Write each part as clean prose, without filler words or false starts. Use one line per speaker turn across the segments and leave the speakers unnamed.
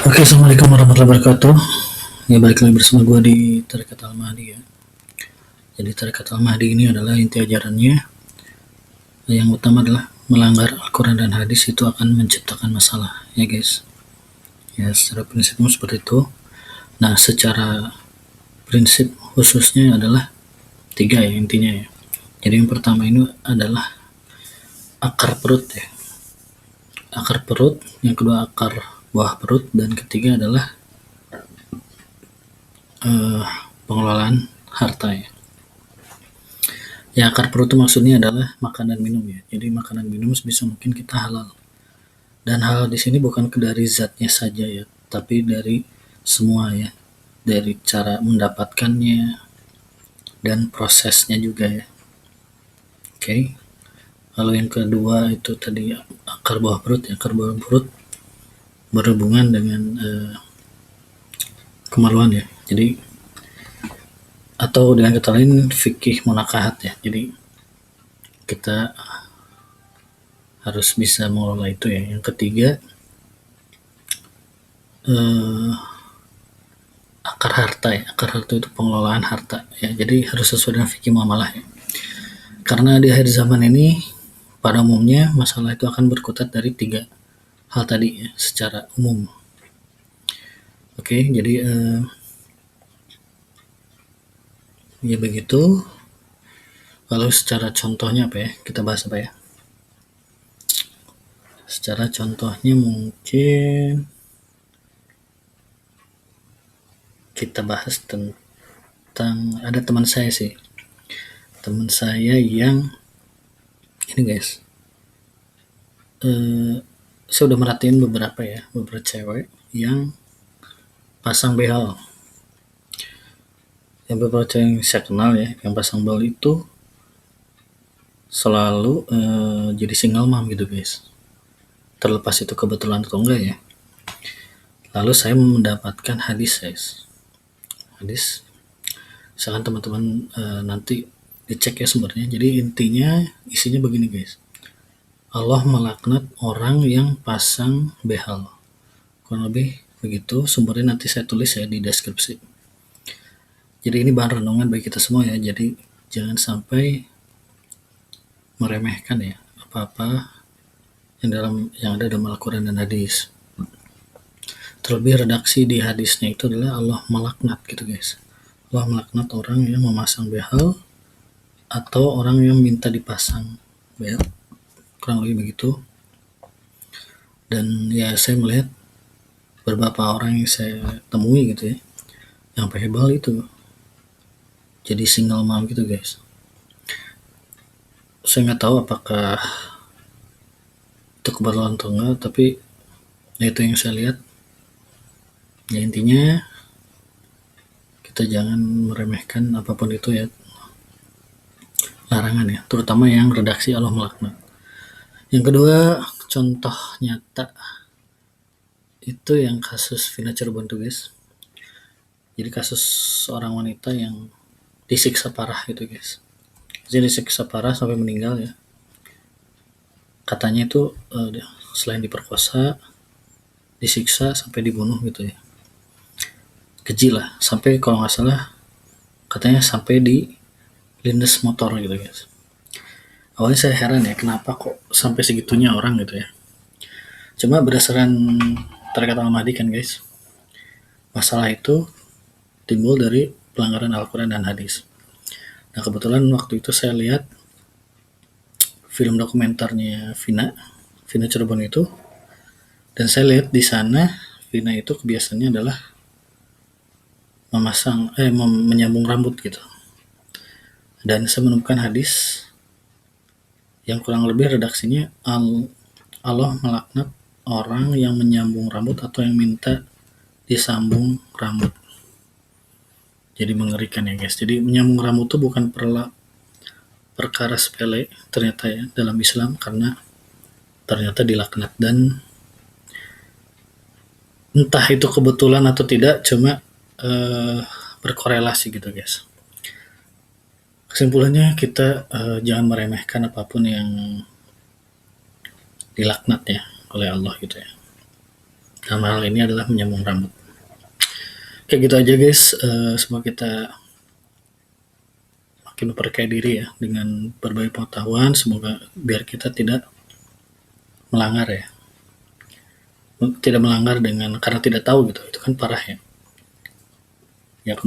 Oke, assalamualaikum warahmatullahi wabarakatuh. Ya, balik lagi bersama gue di Tarekat Al-Mahdi ya. Jadi Tarekat Al-Mahdi ini adalah inti ajarannya yang utama adalah melanggar Al-Quran dan Hadis itu akan menciptakan masalah ya guys. Ya, secara prinsipnya seperti itu. Nah, secara prinsip khususnya adalah tiga ya intinya ya. Jadi yang pertama ini adalah akar perut ya. Akar perut, yang kedua akar bawah perut, dan ketiga adalah pengelolaan harta ya. Ya, akar perut itu maksudnya adalah makan dan minum ya. Jadi makanan minum sebisa mungkin kita halal. Dan halal di sini bukan dari zatnya saja ya, tapi dari semua ya. Dari cara mendapatkannya dan prosesnya juga ya. Oke. Lalu yang kedua itu tadi akar bawah perut ya. Akar bawah perut berhubungan dengan kemaluan ya. Jadi atau dengan kata lain fikih munakahat ya. Jadi kita harus bisa mengelola itu ya. Yang ketiga akar harta ya. Akar harta itu pengelolaan harta ya. Jadi harus sesuai dengan fikih muamalah ya. Karena di akhir zaman ini pada umumnya masalah itu akan berkutat dari tiga hal tadi ya, secara umum. Oke, jadi ya begitu. Lalu secara contohnya apa ya? Kita bahas apa ya? Secara contohnya mungkin kita bahas tentang ada teman saya sih. Teman saya yang ini guys. Saya udah merhatiin beberapa cewek yang pasang behel. Yang beberapa cewek yang saya kenal ya, yang pasang behel itu selalu jadi single mom gitu guys. Terlepas itu kebetulan atau enggak ya. Lalu saya mendapatkan hadis guys. Hadis, misalkan teman-teman nanti dicek ya sumbernya. Jadi intinya isinya begini guys. Allah melaknat orang yang pasang behel. Kurang lebih begitu, sumbernya nanti saya tulis ya di deskripsi. Jadi ini bahan renungan bagi kita semua ya. Jadi jangan sampai meremehkan ya apa-apa yang ada dalam Al-Quran dan hadis. Terlebih redaksi di hadisnya itu adalah Allah melaknat gitu guys. Allah melaknat orang yang memasang behel atau orang yang minta dipasang behel. Kurang lebih begitu. Dan ya saya melihat beberapa orang yang saya temui gitu ya, yang pakai behel itu jadi single mom gitu guys. Saya nggak tahu apakah itu kebetulan atau enggak, tapi ya itu yang saya lihat. Ya intinya kita jangan meremehkan apapun itu ya, larangan ya, terutama yang redaksi Allah melaknat. Yang kedua, contoh nyata itu yang kasus Vina Cirebon tuh guys. Jadi kasus seorang wanita yang disiksa parah gitu guys. Jadi disiksa parah sampai meninggal ya. Katanya itu selain diperkosa, disiksa sampai dibunuh gitu ya. Keji lah, sampai kalau nggak salah katanya sampai di lindes motor gitu guys. Awalnya saya heran ya, kenapa kok sampai segitunya orang gitu ya. Cuma berdasarkan Tarekat Al-Mahdi kan guys, masalah itu timbul dari pelanggaran Al-Quran dan hadis. Nah kebetulan waktu itu saya lihat film dokumenternya Vina Cirebon itu, dan saya lihat di sana Vina itu kebiasaannya adalah menyambung rambut gitu. Dan saya menemukan hadis yang kurang lebih redaksinya Allah melaknat orang yang menyambung rambut atau yang minta disambung rambut. Jadi mengerikan ya guys. Jadi menyambung rambut itu bukan perkara sepele ternyata ya dalam Islam, karena ternyata dilaknat. Dan entah itu kebetulan atau tidak, cuma berkorelasi gitu guys. Kesimpulannya kita jangan meremehkan apapun yang dilaknat ya oleh Allah gitu ya. dalam hal ini adalah menyambung rambut. Kayak gitu aja guys, semoga kita makin memperkaya diri ya dengan berbagai pengetahuan, semoga biar kita tidak melanggar ya, tidak melanggar dengan karena tidak tahu gitu, itu kan parah ya. Ya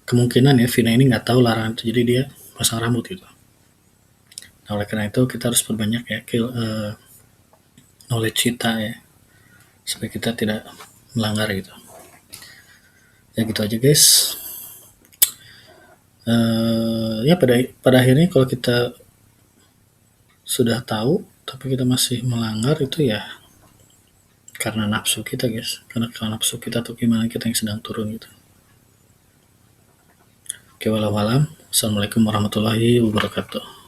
kemungkinan ya Vina ini nggak tahu larangan itu, jadi dia pasang rambut gitu. Nah, oleh karena itu kita harus perbanyak ya knowledge kita ya, supaya kita tidak melanggar gitu. Ya gitu aja guys. Ya pada akhirnya kalau kita sudah tahu tapi kita masih melanggar, itu ya karena nafsu kita guys, karena nafsu kita atau gimana kita yang sedang turun gitu. Oke, walau alam. Assalamualaikum warahmatullahi wabarakatuh.